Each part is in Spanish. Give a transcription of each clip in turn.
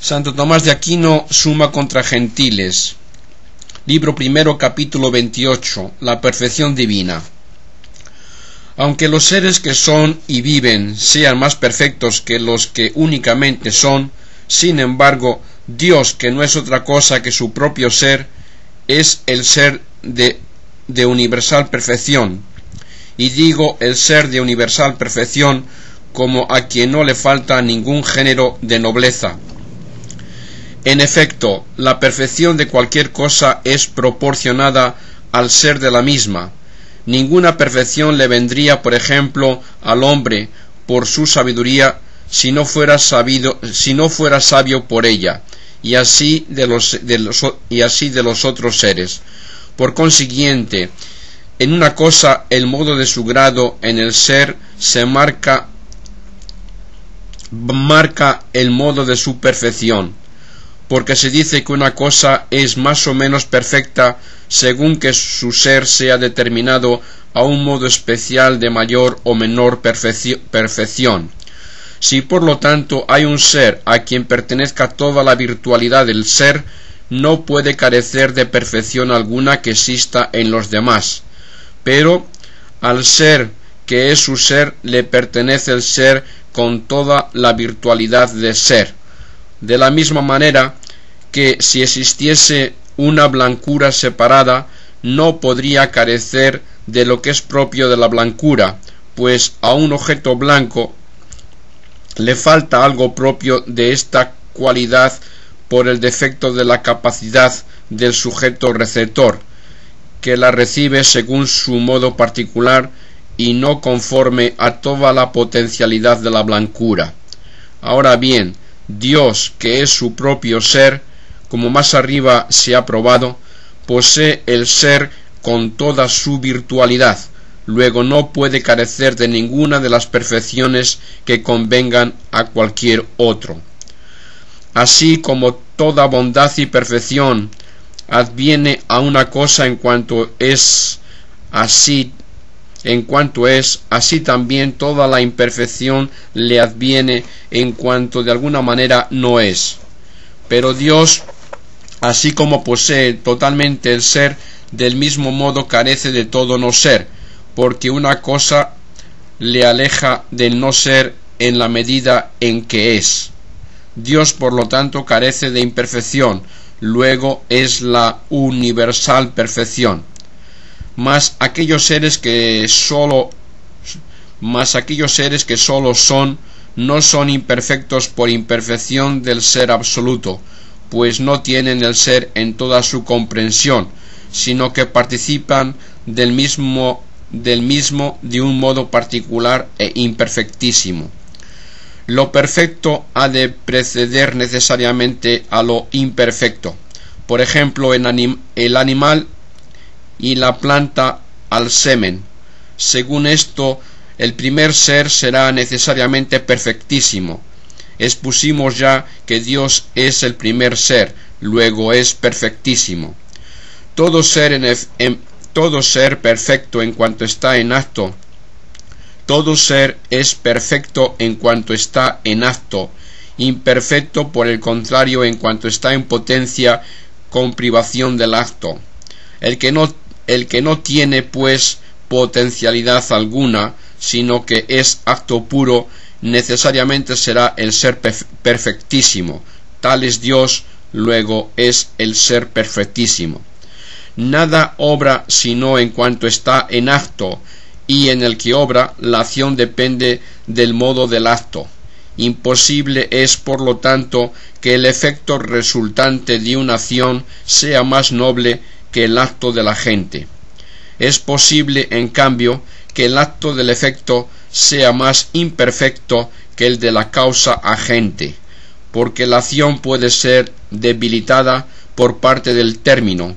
Santo Tomás de Aquino, Suma contra Gentiles, libro primero, capítulo 28, la perfección divina. Aunque los seres que son y viven sean más perfectos que los que únicamente son, sin embargo, Dios, que no es otra cosa que su propio ser, es el ser de universal perfección. Y digo el ser de universal perfección como a quien no le falta ningún género de nobleza. En efecto, la perfección de cualquier cosa es proporcionada al ser de la misma. Ninguna perfección le vendría, por ejemplo, al hombre por su sabiduría si no fuera sabio por ella, y así de los otros seres. Por consiguiente, en una cosa el modo de su grado en el ser se marca el modo de su perfección, porque se dice que una cosa es más o menos perfecta según que su ser sea determinado a un modo especial de mayor o menor perfección. Si por lo tanto hay un ser a quien pertenezca toda la virtualidad del ser, no puede carecer de perfección alguna que exista en los demás, pero al ser que es su ser le pertenece el ser con toda la virtualidad de ser. De la misma manera que si existiese una blancura separada, no podría carecer de lo que es propio de la blancura, pues a un objeto blanco le falta algo propio de esta cualidad por el defecto de la capacidad del sujeto receptor, que la recibe según su modo particular y no conforme a toda la potencialidad de la blancura. Ahora bien, Dios, que es su propio ser, como más arriba se ha probado, posee el ser con toda su virtualidad, luego no puede carecer de ninguna de las perfecciones que convengan a cualquier otro. Así como toda bondad y perfección adviene a una cosa en cuanto es, así también toda la imperfección le adviene en cuanto de alguna manera no es. Pero Dios, así como posee totalmente el ser, del mismo modo carece de todo no ser, porque una cosa le aleja del no ser en la medida en que es. Dios, por lo tanto, carece de imperfección, luego es la universal perfección. Mas aquellos seres que sólo son, no son imperfectos por imperfección del ser absoluto, pues no tienen el ser en toda su comprensión, sino que participan del mismo de un modo particular e imperfectísimo. Lo perfecto ha de preceder necesariamente a lo imperfecto. Por ejemplo, el animal y la planta al semen. Según esto, el primer ser será necesariamente perfectísimo. Expusimos ya que Dios es el primer ser, luego es perfectísimo. Todo ser perfecto en cuanto está en acto. Todo ser es perfecto en cuanto está en acto, imperfecto por el contrario en cuanto está en potencia con privación del acto. El que no tiene pues potencialidad alguna, sino que es acto puro, necesariamente será el ser perfectísimo. Tal es Dios, luego es el ser perfectísimo. Nada obra sino en cuanto está en acto, y en el que obra, la acción depende del modo del acto. Imposible es, por lo tanto, que el efecto resultante de una acción sea más noble que el acto de la gente. Es posible, en cambio, que el acto del efecto sea más imperfecto que el de la causa agente, porque la acción puede ser debilitada por parte del término,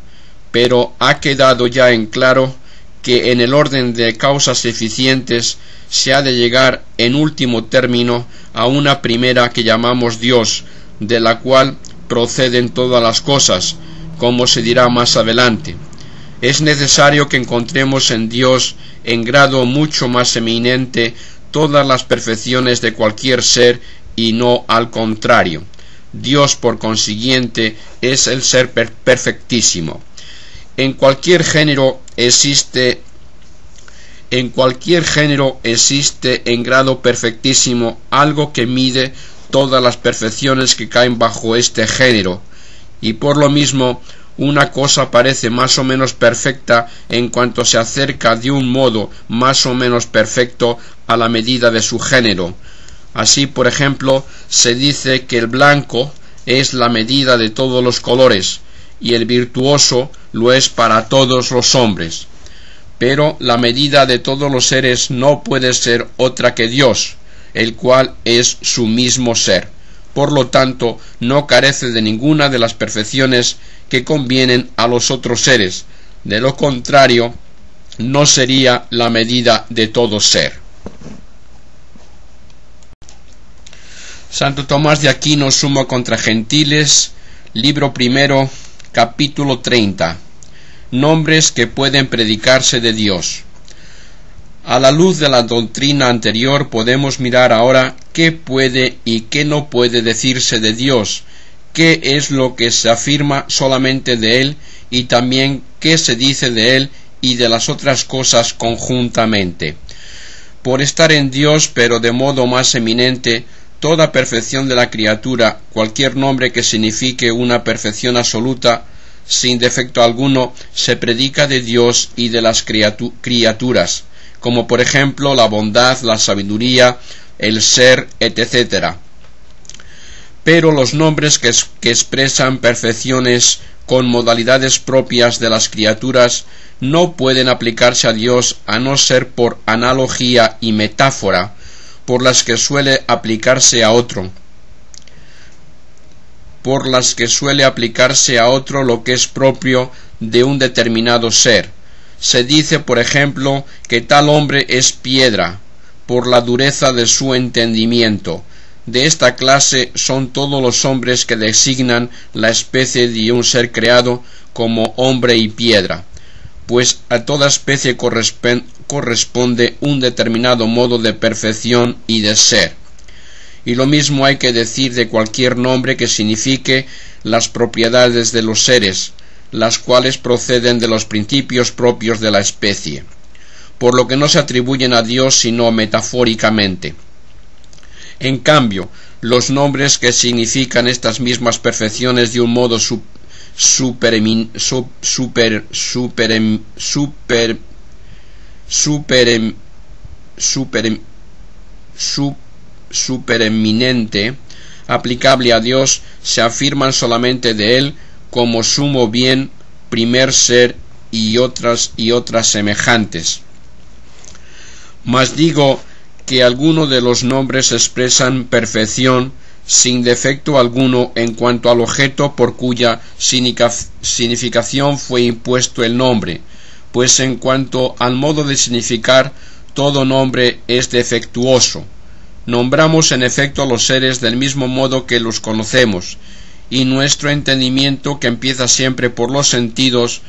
pero ha quedado ya en claro que en el orden de causas eficientes se ha de llegar en último término a una primera que llamamos Dios, de la cual proceden todas las cosas, como se dirá más adelante. Es necesario que encontremos en Dios, en grado mucho más eminente, todas las perfecciones de cualquier ser y no al contrario. Dios, por consiguiente, es el ser perfectísimo. En cualquier género existe en grado perfectísimo algo que mide todas las perfecciones que caen bajo este género, y por lo mismo una cosa parece más o menos perfecta en cuanto se acerca de un modo más o menos perfecto a la medida de su género. Así, por ejemplo, se dice que el blanco es la medida de todos los colores, y el virtuoso lo es para todos los hombres. Pero la medida de todos los seres no puede ser otra que Dios, el cual es su mismo ser. Por lo tanto, no carece de ninguna de las perfecciones que convienen a los otros seres. De lo contrario, no sería la medida de todo ser. Santo Tomás de Aquino, Summa contra Gentiles, libro primero, capítulo 30. Nombres que pueden predicarse de Dios. A la luz de la doctrina anterior podemos mirar ahora qué puede y qué no puede decirse de Dios, qué es lo que se afirma solamente de Él y también qué se dice de Él y de las otras cosas conjuntamente. Por estar en Dios, pero de modo más eminente, toda perfección de la criatura, cualquier nombre que signifique una perfección absoluta, sin defecto alguno, se predica de Dios y de las criaturas, como por ejemplo la bondad, la sabiduría, el ser, etc. Pero los nombres que expresan perfecciones con modalidades propias de las criaturas no pueden aplicarse a Dios a no ser por analogía y metáfora, por las que suele aplicarse a otro. Lo que es propio de un determinado ser. Se dice, por ejemplo, que tal hombre es piedra, por la dureza de su entendimiento. De esta clase son todos los hombres que designan la especie de un ser creado como hombre y piedra, pues a toda especie corresponde un determinado modo de perfección y de ser. Y lo mismo hay que decir de cualquier nombre que signifique las propiedades de los seres, las cuales proceden de los principios propios de la especie, por lo que no se atribuyen a Dios sino metafóricamente. En cambio, los nombres que significan estas mismas perfecciones de un modo supereminente, aplicable a Dios, se afirman solamente de Él como sumo bien, primer ser y otras semejantes. Mas digo que algunos de los nombres expresan perfección sin defecto alguno en cuanto al objeto por cuya significación fue impuesto el nombre, pues en cuanto al modo de significar, todo nombre es defectuoso. Nombramos en efecto a los seres del mismo modo que los conocemos, y nuestro entendimiento, que empieza siempre por los sentidos,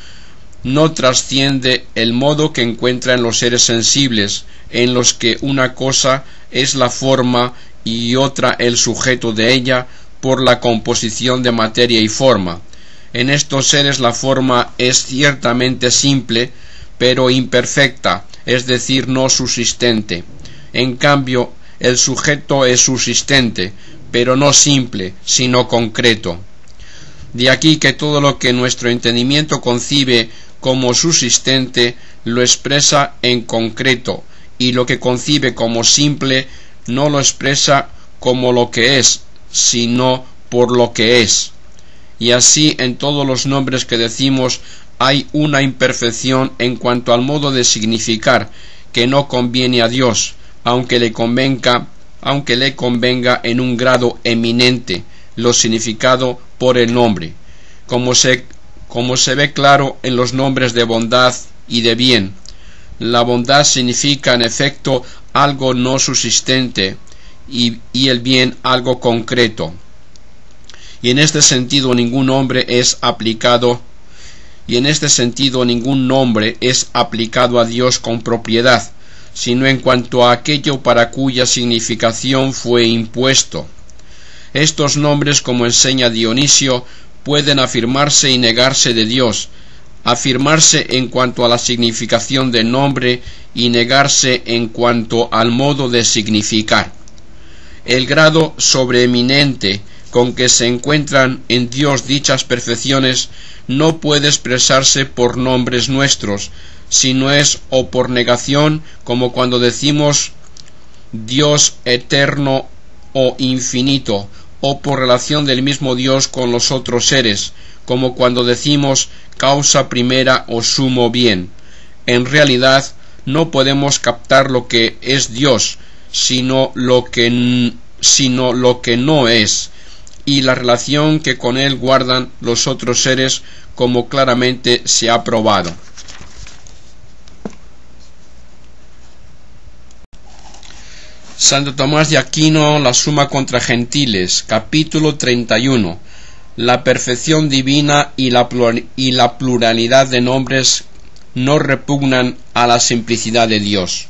no trasciende el modo que encuentra en los seres sensibles, en los que una cosa es la forma y otra el sujeto de ella por la composición de materia y forma. En estos seres la forma es ciertamente simple, pero imperfecta, es decir, no subsistente. En cambio, el sujeto es subsistente, pero no simple, sino concreto. De aquí que todo lo que nuestro entendimiento concibe como subsistente lo expresa en concreto, y lo que concibe como simple no lo expresa como lo que es, sino por lo que es. Y así en todos los nombres que decimos hay una imperfección en cuanto al modo de significar que no conviene a Dios, aunque le convenga en un grado eminente lo significado por el nombre, como se ve claro en los nombres de bondad y de bien. La bondad significa en efecto algo no subsistente y el bien algo concreto. Y en este sentido ningún nombre es aplicado a Dios con propiedad, sino en cuanto a aquello para cuya significación fue impuesto. Estos nombres, como enseña Dionisio, pueden afirmarse y negarse de Dios, afirmarse en cuanto a la significación del nombre y negarse en cuanto al modo de significar. El grado sobreeminente con que se encuentran en Dios dichas perfecciones no puede expresarse por nombres nuestros, sino es o por negación, como cuando decimos Dios eterno o infinito, o por relación del mismo Dios con los otros seres, como cuando decimos causa primera o sumo bien. En realidad no podemos captar lo que es Dios, sino lo que no es, y la relación que con él guardan los otros seres, como claramente se ha probado. Santo Tomás de Aquino, la Suma contra Gentiles, capítulo 31. La perfección divina y la pluralidad de nombres no repugnan a la simplicidad de Dios.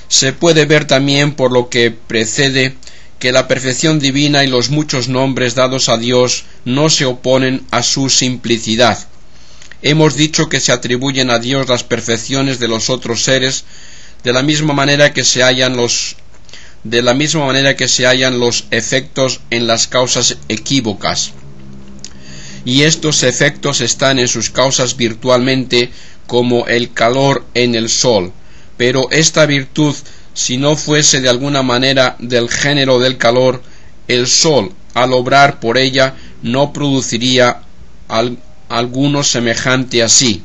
Se puede ver también por lo que precede que la perfección divina y los muchos nombres dados a Dios no se oponen a su simplicidad. Hemos dicho que se atribuyen a Dios las perfecciones de los otros seres de la misma manera que se hallan los efectos en las causas equívocas. Y estos efectos están en sus causas virtualmente, como el calor en el sol. Pero esta virtud, si no fuese de alguna manera del género del calor, el sol, al obrar por ella, no produciría alguno semejante a sí.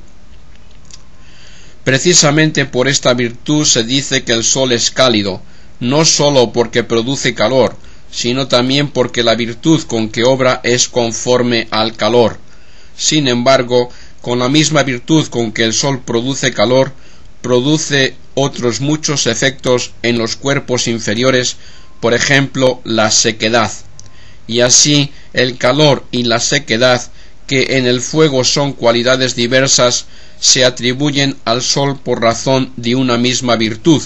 Precisamente por esta virtud se dice que el sol es cálido, no sólo porque produce calor, sino también porque la virtud con que obra es conforme al calor. Sin embargo, con la misma virtud con que el sol produce calor, produce otros muchos efectos en los cuerpos inferiores, por ejemplo, la sequedad. Y así, el calor y la sequedad, que en el fuego son cualidades diversas, se atribuyen al sol por razón de una misma virtud.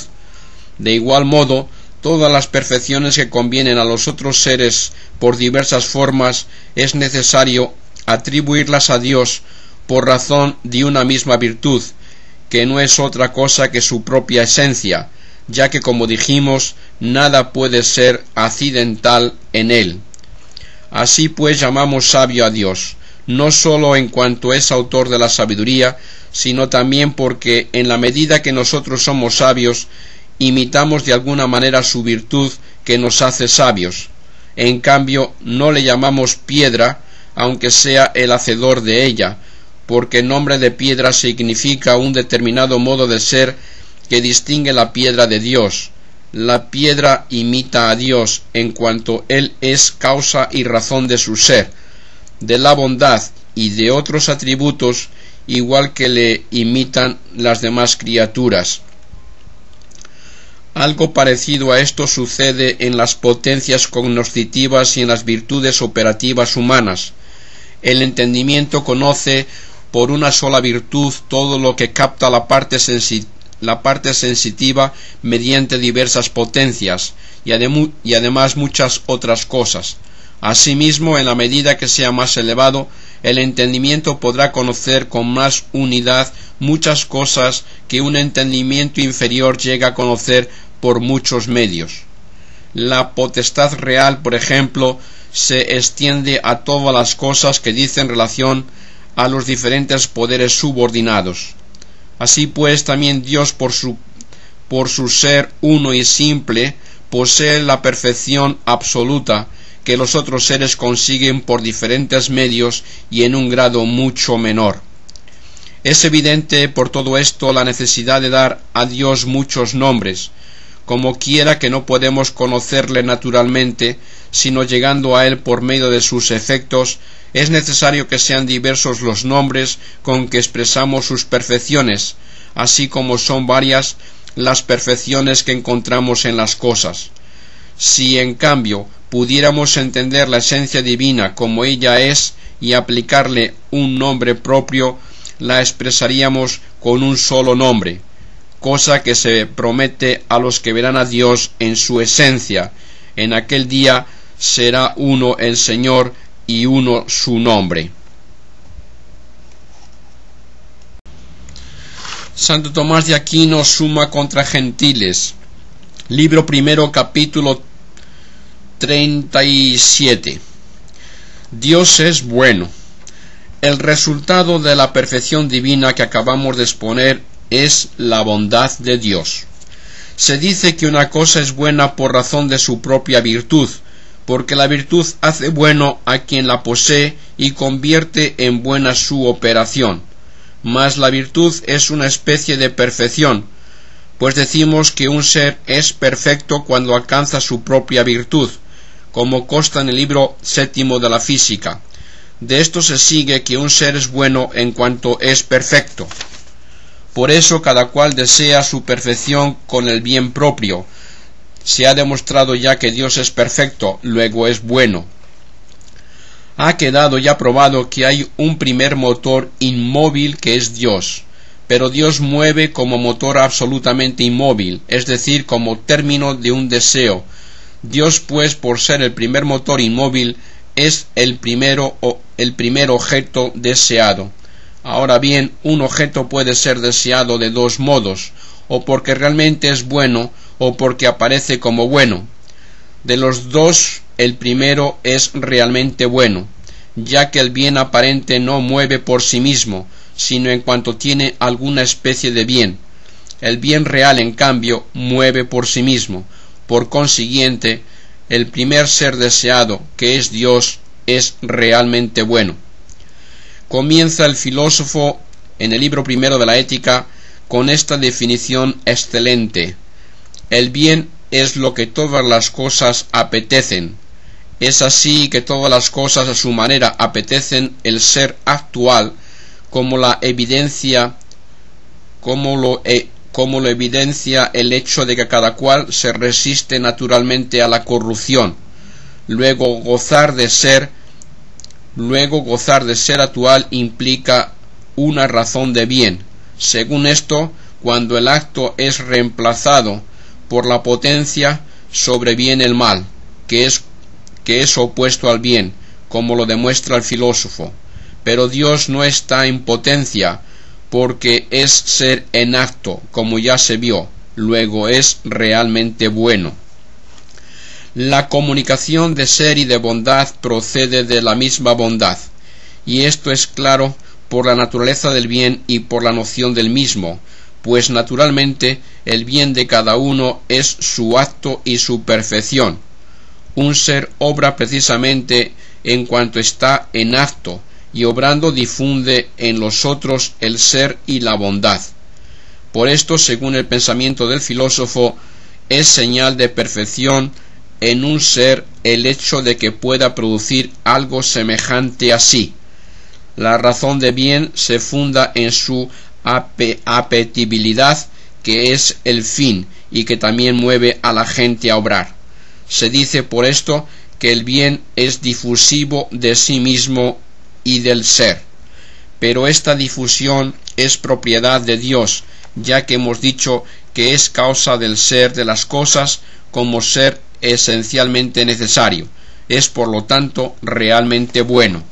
De igual modo, todas las perfecciones que convienen a los otros seres por diversas formas, es necesario atribuirlas a Dios por razón de una misma virtud, que no es otra cosa que su propia esencia, ya que, como dijimos, nada puede ser accidental en él. Así pues llamamos sabio a Dios, no sólo en cuanto es autor de la sabiduría, sino también porque en la medida que nosotros somos sabios, imitamos de alguna manera su virtud que nos hace sabios. En cambio, no le llamamos piedra, aunque sea el hacedor de ella, porque el nombre de piedra significa un determinado modo de ser que distingue la piedra de Dios. La piedra imita a Dios en cuanto Él es causa y razón de su ser, de la bondad y de otros atributos, igual que le imitan las demás criaturas. Algo parecido a esto sucede en las potencias cognoscitivas y en las virtudes operativas humanas. El entendimiento conoce por una sola virtud todo lo que capta la parte sensitiva mediante diversas potencias y además muchas otras cosas. Asimismo, en la medida que sea más elevado, el entendimiento podrá conocer con más unidad muchas cosas que un entendimiento inferior llega a conocer por muchos medios. La potestad real, por ejemplo, se extiende a todas las cosas que dicen relación a los diferentes poderes subordinados. Así pues, también Dios, por su ser uno y simple, posee la perfección absoluta que los otros seres consiguen por diferentes medios y en un grado mucho menor. Es evidente por todo esto la necesidad de dar a Dios muchos nombres, como quiera que no podemos conocerle naturalmente, sino llegando a él por medio de sus efectos. Es necesario que sean diversos los nombres con que expresamos sus perfecciones, así como son varias las perfecciones que encontramos en las cosas. Si, en cambio, pudiéramos entender la esencia divina como ella es y aplicarle un nombre propio, la expresaríamos con un solo nombre, cosa que se promete a los que verán a Dios en su esencia. En aquel día será uno el Señor y uno su nombre. Santo Tomás de Aquino, Summa contra Gentiles, libro primero, capítulo 37. Dios es bueno. El resultado de la perfección divina que acabamos de exponer es la bondad de Dios. Se dice que una cosa es buena por razón de su propia virtud, porque la virtud hace bueno a quien la posee y convierte en buena su operación. Mas la virtud es una especie de perfección, pues decimos que un ser es perfecto cuando alcanza su propia virtud, como consta en el libro 7 de la Física. De esto se sigue que un ser es bueno en cuanto es perfecto. Por eso cada cual desea su perfección con el bien propio. Se ha demostrado ya que Dios es perfecto, luego es bueno. Ha quedado ya probado que hay un primer motor inmóvil que es Dios, pero Dios mueve como motor absolutamente inmóvil, es decir, como término de un deseo. Dios, pues, por ser el primer motor inmóvil, es el primer objeto deseado. Ahora bien, un objeto puede ser deseado de dos modos, o porque realmente es bueno, o porque aparece como bueno. De los dos, el primero es realmente bueno, ya que el bien aparente no mueve por sí mismo, sino en cuanto tiene alguna especie de bien. El bien real, en cambio, mueve por sí mismo. Por consiguiente, el primer ser deseado, que es Dios, es realmente bueno. Comienza el filósofo en el libro primero de la Ética con esta definición excelente: el bien es lo que todas las cosas apetecen. Es así que todas las cosas a su manera apetecen el ser actual, como lo evidencia el hecho de que cada cual se resiste naturalmente a la corrupción. Luego gozar de ser actual implica una razón de bien. Según esto, cuando el acto es reemplazado por la potencia, sobreviene el mal, que es opuesto al bien, como lo demuestra el filósofo. Pero Dios no está en potencia, porque es ser en acto, como ya se vio, luego es realmente bueno. La comunicación de ser y de bondad procede de la misma bondad, y esto es claro por la naturaleza del bien y por la noción del mismo, pues naturalmente el bien de cada uno es su acto y su perfección. Un ser obra precisamente en cuanto está en acto, y obrando difunde en los otros el ser y la bondad. Por esto, según el pensamiento del filósofo, es señal de perfección en un ser el hecho de que pueda producir algo semejante a sí. La razón de bien se funda en su apetibilidad, que es el fin, y que también mueve a la gente a obrar. Se dice por esto que el bien es difusivo de sí mismo y del ser, pero esta difusión es propiedad de Dios, ya que hemos dicho que es causa del ser de las cosas como ser esencialmente necesario. Es por lo tanto realmente bueno.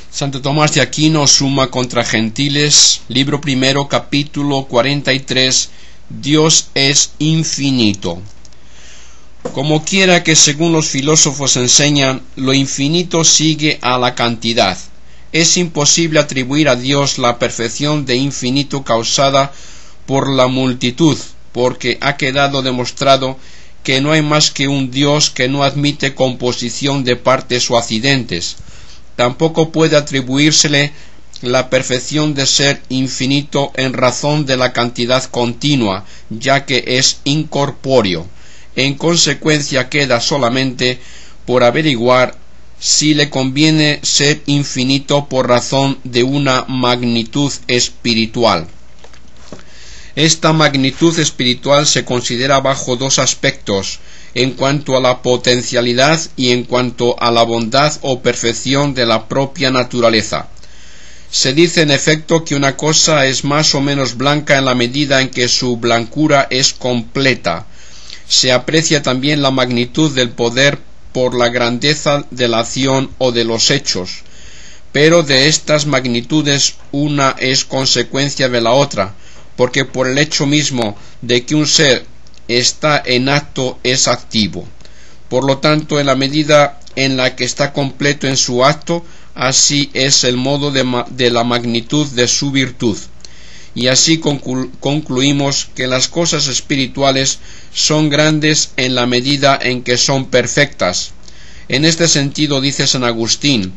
Santo Tomás de Aquino, Summa contra Gentiles, libro primero, capítulo 43. Dios es infinito. Como quiera que según los filósofos enseñan, lo infinito sigue a la cantidad. Es imposible atribuir a Dios la perfección de infinito causada por la multitud, porque ha quedado demostrado que no hay más que un Dios que no admite composición de partes o accidentes. Tampoco puede atribuírsele la perfección de ser infinito en razón de la cantidad continua, ya que es incorpóreo. En consecuencia queda solamente por averiguar si le conviene ser infinito por razón de una magnitud espiritual. Esta magnitud espiritual se considera bajo dos aspectos, en cuanto a la potencialidad y en cuanto a la bondad o perfección de la propia naturaleza. Se dice en efecto que una cosa es más o menos blanca en la medida en que su blancura es completa. Se aprecia también la magnitud del poder por la grandeza de la acción o de los hechos, pero de estas magnitudes una es consecuencia de la otra, porque por el hecho mismo de que un ser está en acto es activo. Por lo tanto, en la medida en la que está completo en su acto, así es el modo de la magnitud de su virtud. Y así concluimos que las cosas espirituales son grandes en la medida en que son perfectas. En este sentido dice San Agustín: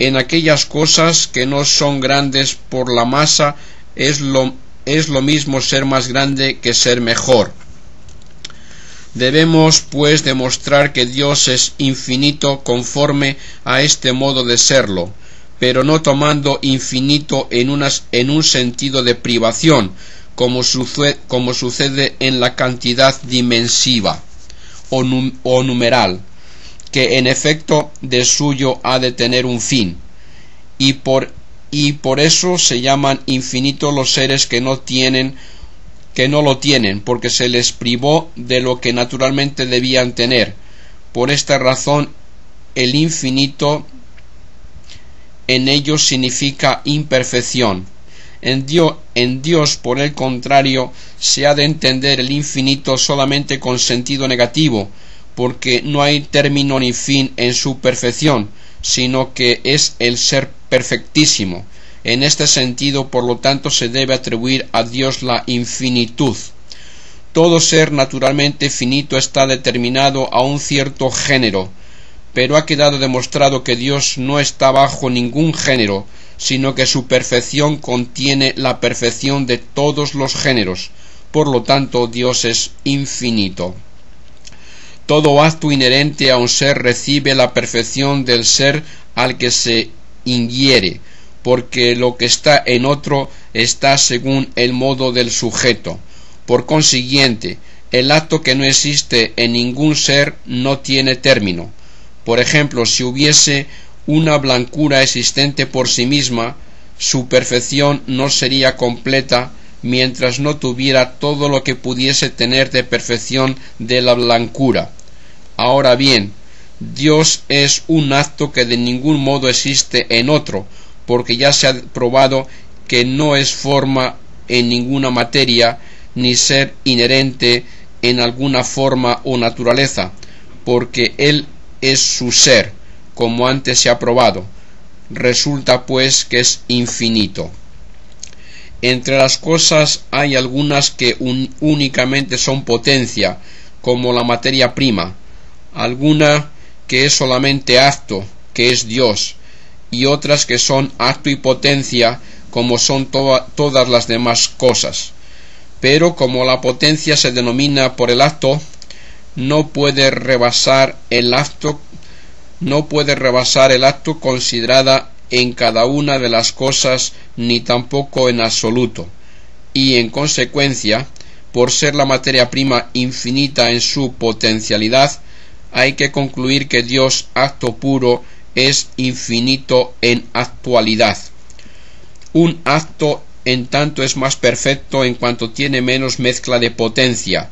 en aquellas cosas que no son grandes por la masa es lo mismo ser más grande que ser mejor. Debemos, pues, demostrar que Dios es infinito conforme a este modo de serlo, pero no tomando infinito en un sentido de privación, como sucede en la cantidad dimensiva o numeral, que en efecto de suyo ha de tener un fin, y por eso se llaman infinitos los seres que no lo tienen, porque se les privó de lo que naturalmente debían tener. Por esta razón, el infinito en ellos significa imperfección. En Dios, por el contrario, se ha de entender el infinito solamente con sentido negativo, porque no hay término ni fin en su perfección, sino que es el ser perfectísimo. En este sentido, por lo tanto, se debe atribuir a Dios la infinitud. Todo ser naturalmente finito está determinado a un cierto género, pero ha quedado demostrado que Dios no está bajo ningún género, sino que su perfección contiene la perfección de todos los géneros. Por lo tanto, Dios es infinito. Todo acto inherente a un ser recibe la perfección del ser al que se ingiere, porque lo que está en otro está según el modo del sujeto. Por consiguiente, el acto que no existe en ningún ser no tiene término. Por ejemplo, si hubiese una blancura existente por sí misma, su perfección no sería completa mientras no tuviera todo lo que pudiese tener de perfección de la blancura. Ahora bien, Dios es un acto que de ningún modo existe en otro, porque ya se ha probado que no es forma en ninguna materia, ni ser inherente en alguna forma o naturaleza, porque Él es su ser, como antes se ha probado. Resulta pues que es infinito. Entre las cosas hay algunas que únicamente son potencia, como la materia prima, alguna que es solamente acto, que es Dios, y otras que son acto y potencia, como son todas las demás cosas. Pero como la potencia se denomina por el acto, no puede rebasar el acto considerada en cada una de las cosas, ni tampoco en absoluto, y en consecuencia, por ser la materia prima infinita en su potencialidad, hay que concluir que Dios, acto puro, es infinito en actualidad. Un acto en tanto es más perfecto en cuanto tiene menos mezcla de potencia,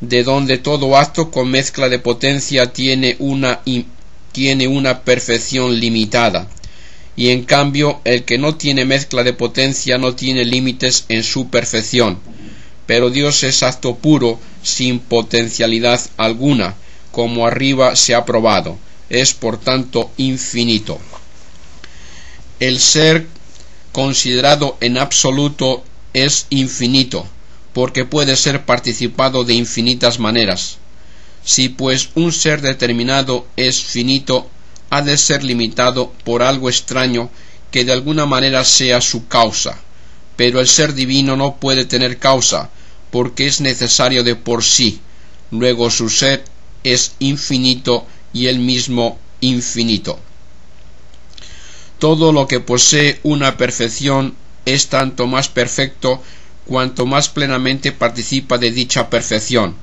de donde todo acto con mezcla de potencia tiene una perfección limitada, y en cambio el que no tiene mezcla de potencia no tiene límites en su perfección. Pero Dios es acto puro sin potencialidad alguna, como arriba se ha probado. Es por tanto infinito. El ser considerado en absoluto es infinito, porque puede ser participado de infinitas maneras. Si pues un ser determinado es finito, ha de ser limitado por algo extraño que de alguna manera sea su causa, pero el ser divino no puede tener causa, porque es necesario de por sí. Luego su ser es infinito y él mismo infinito. Todo lo que posee una perfección es tanto más perfecto cuanto más plenamente participa de dicha perfección,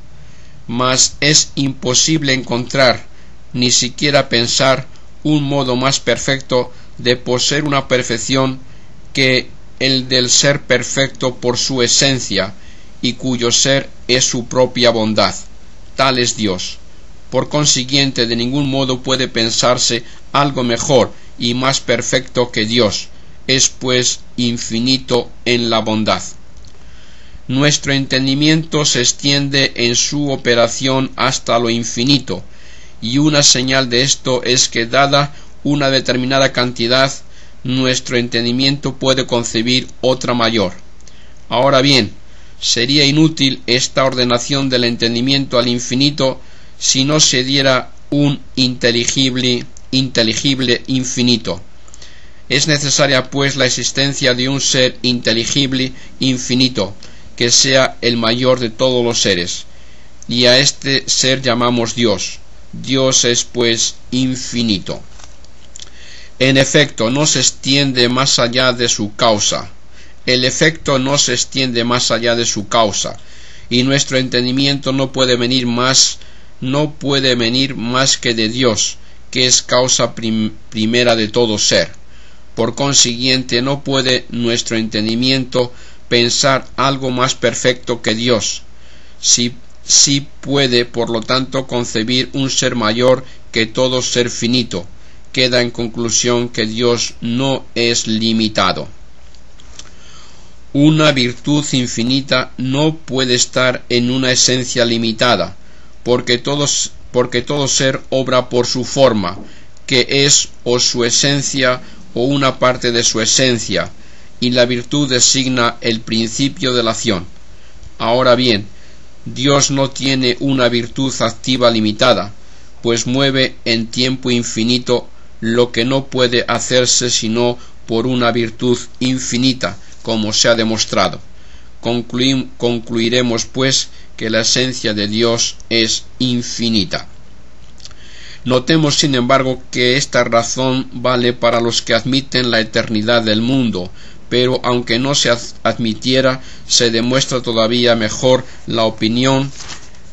mas es imposible encontrar, ni siquiera pensar, un modo más perfecto de poseer una perfección que el del ser perfecto por su esencia, y cuyo ser es su propia bondad. tal es Dios. Por consiguiente, de ningún modo puede pensarse algo mejor y más perfecto que Dios. Es pues infinito en la bondad. Nuestro entendimiento se extiende en su operación hasta lo infinito, y una señal de esto es que, dada una determinada cantidad, nuestro entendimiento puede concebir otra mayor. Ahora bien, sería inútil esta ordenación del entendimiento al infinito si no se diera un inteligible infinito. Es necesaria pues la existencia de un ser inteligible infinito, que sea el mayor de todos los seres, y a este ser llamamos Dios. Dios es pues infinito. En efecto, no se extiende más allá de su causa. El efecto no se extiende más allá de su causa, y nuestro entendimiento no puede venir más que de Dios, que es causa primera de todo ser. Por consiguiente, no puede nuestro entendimiento pensar algo más perfecto que Dios. Sí puede, por lo tanto, concebir un ser mayor que todo ser finito. Queda en conclusión que Dios no es limitado. Una virtud infinita no puede estar en una esencia limitada, porque todo ser obra por su forma, que es o su esencia o una parte de su esencia, y la virtud designa el principio de la acción. Ahora bien, Dios no tiene una virtud activa limitada, pues mueve en tiempo infinito lo que no puede hacerse sino por una virtud infinita, como se ha demostrado. Concluiremos pues que la esencia de Dios es infinita. Notemos, sin embargo, que esta razón vale para los que admiten la eternidad del mundo, pero aunque no se admitiera, se demuestra todavía mejor la opinión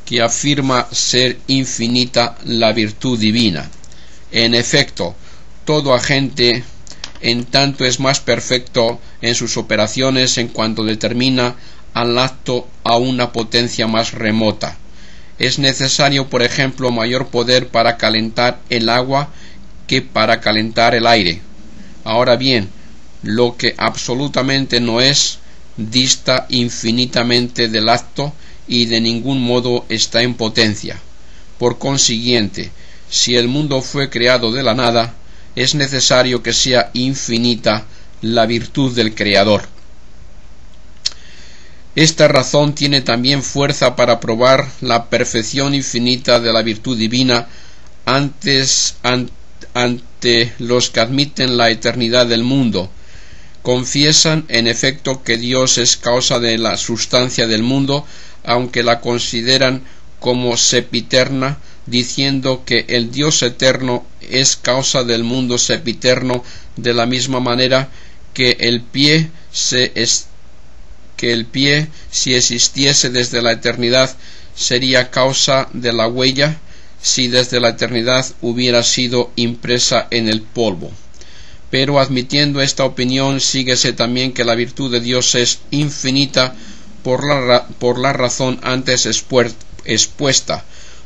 que afirma ser infinita la virtud divina. En efecto, todo agente en tanto es más perfecto en sus operaciones en cuanto determina al acto a una potencia más remota. Es necesario, por ejemplo, mayor poder para calentar el agua que para calentar el aire. Ahora bien, lo que absolutamente no es, dista infinitamente del acto y de ningún modo está en potencia. Por consiguiente, si el mundo fue creado de la nada, es necesario que sea infinita la virtud del Creador. Esta razón tiene también fuerza para probar la perfección infinita de la virtud divina ante los que admiten la eternidad del mundo. Confiesan, en efecto, que Dios es causa de la sustancia del mundo, aunque la consideran como sempiterna, diciendo que el Dios eterno es causa del mundo sempiterno, de la misma manera que el pie, si existiese desde la eternidad, sería causa de la huella, si desde la eternidad hubiera sido impresa en el polvo. Pero admitiendo esta opinión, síguese también que la virtud de Dios es infinita por la razón antes expuesta,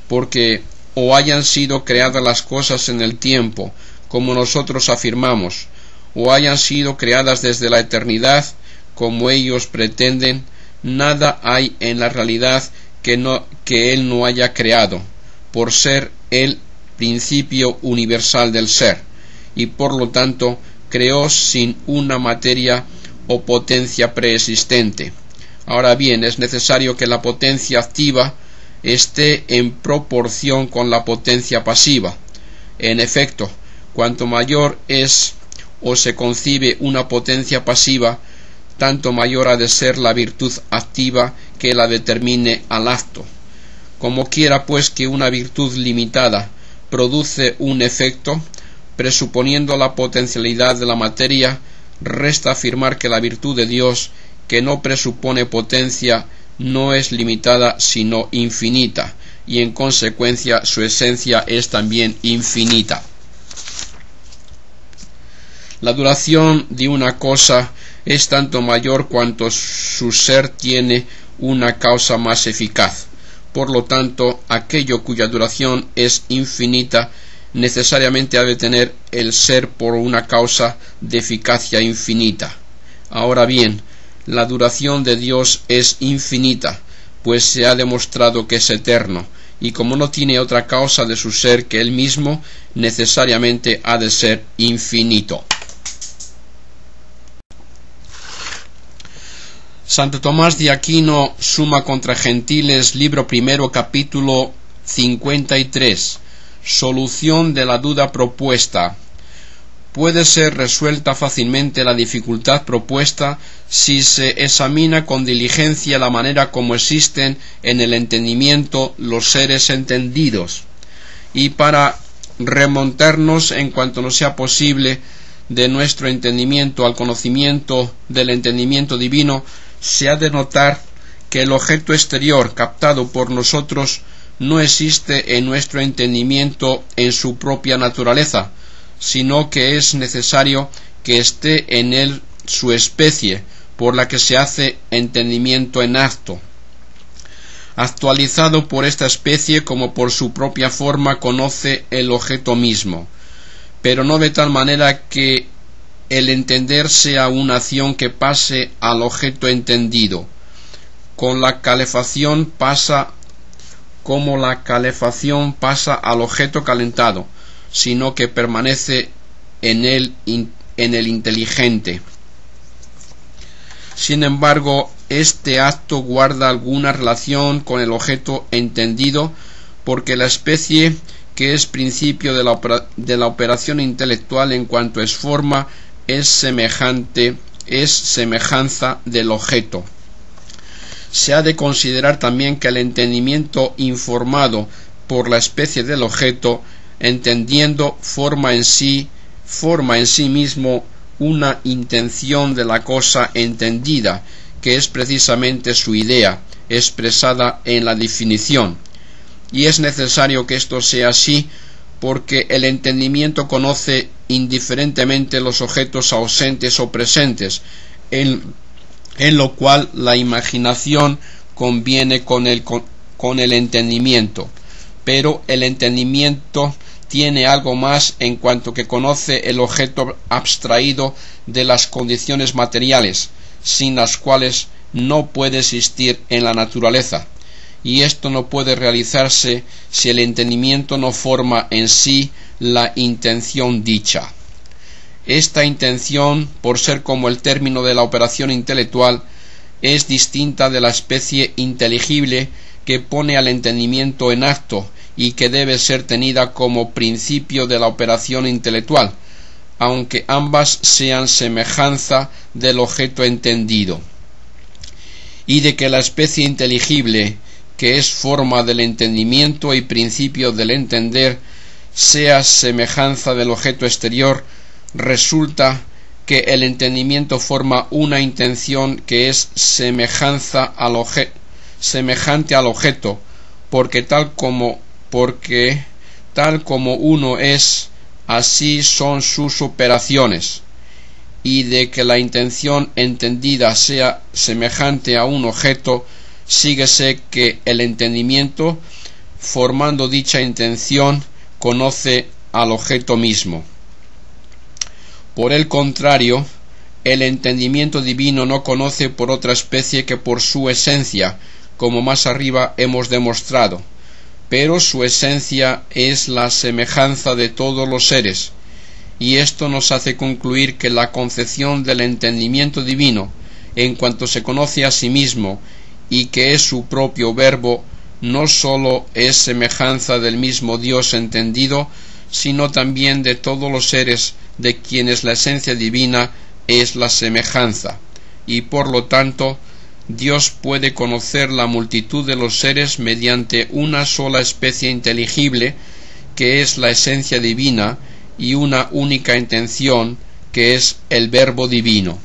porque o hayan sido creadas las cosas en el tiempo, como nosotros afirmamos, o hayan sido creadas desde la eternidad, como ellos pretenden, nada hay en la realidad que Él no haya creado, por ser el principio universal del ser, y por lo tanto creó sin una materia o potencia preexistente. Ahora bien, es necesario que la potencia activa esté en proporción con la potencia pasiva. En efecto, cuanto mayor es o se concibe una potencia pasiva, tanto mayor ha de ser la virtud activa que la determine al acto. Como quiera pues que una virtud limitada produce un efecto, presuponiendo la potencialidad de la materia, resta afirmar que la virtud de Dios, que no presupone potencia, no es limitada sino infinita, y en consecuencia su esencia es también infinita. La duración de una cosa es tanto mayor cuanto su ser tiene una causa más eficaz. Por lo tanto, aquello cuya duración es infinita necesariamente ha de tener el ser por una causa de eficacia infinita. Ahora bien, la duración de Dios es infinita, pues se ha demostrado que es eterno, y como no tiene otra causa de su ser que él mismo, necesariamente ha de ser infinito. Santo Tomás de Aquino, Summa contra Gentiles, libro primero, capítulo 53. Solución de la duda propuesta. Puede ser resuelta fácilmente la dificultad propuesta si se examina con diligencia la manera como existen en el entendimiento los seres entendidos. Y para remontarnos en cuanto nos sea posible de nuestro entendimiento al conocimiento del entendimiento divino, se ha de notar que el objeto exterior captado por nosotros no existe en nuestro entendimiento en su propia naturaleza, sino que es necesario que esté en él su especie, por la que se hace entendimiento en acto. Actualizado por esta especie como por su propia forma conoce el objeto mismo, pero no de tal manera que el entender sea una acción que pase al objeto entendido. Con la calefacción pasa como la calefacción pasa al objeto calentado, sino que permanece en el inteligente. Sin embargo, este acto guarda alguna relación con el objeto entendido, porque la especie que es principio de la operación intelectual en cuanto es forma, es semejanza del objeto. Se ha de considerar también que el entendimiento informado por la especie del objeto, entendiendo, forma en sí mismo una intención de la cosa entendida, que es precisamente su idea, expresada en la definición. Y es necesario que esto sea así, porque el entendimiento conoce indiferentemente los objetos ausentes o presentes, en lo cual la imaginación conviene con el entendimiento. Pero el entendimiento tiene algo más en cuanto que conoce el objeto abstraído de las condiciones materiales, sin las cuales no puede existir en la naturaleza. Y esto no puede realizarse si el entendimiento no forma en sí la intención dicha. Esta intención, por ser como el término de la operación intelectual, es distinta de la especie inteligible que pone al entendimiento en acto y que debe ser tenida como principio de la operación intelectual, aunque ambas sean semejanza del objeto entendido. Y de que la especie inteligible, que es forma del entendimiento y principio del entender, sea semejanza del objeto exterior, resulta que el entendimiento forma una intención que es semejante al objeto, porque tal como uno es, así son sus operaciones. Y de que la intención entendida sea semejante a un objeto, síguese que el entendimiento, formando dicha intención, conoce al objeto mismo. Por el contrario, el entendimiento divino no conoce por otra especie que por su esencia, como más arriba hemos demostrado, pero su esencia es la semejanza de todos los seres, y esto nos hace concluir que la concepción del entendimiento divino, en cuanto se conoce a sí mismo, y que es su propio verbo, no sólo es semejanza del mismo Dios entendido, sino también de todos los seres de quienes la esencia divina es la semejanza, y por lo tanto Dios puede conocer la multitud de los seres mediante una sola especie inteligible, que es la esencia divina, y una única intención, que es el verbo divino.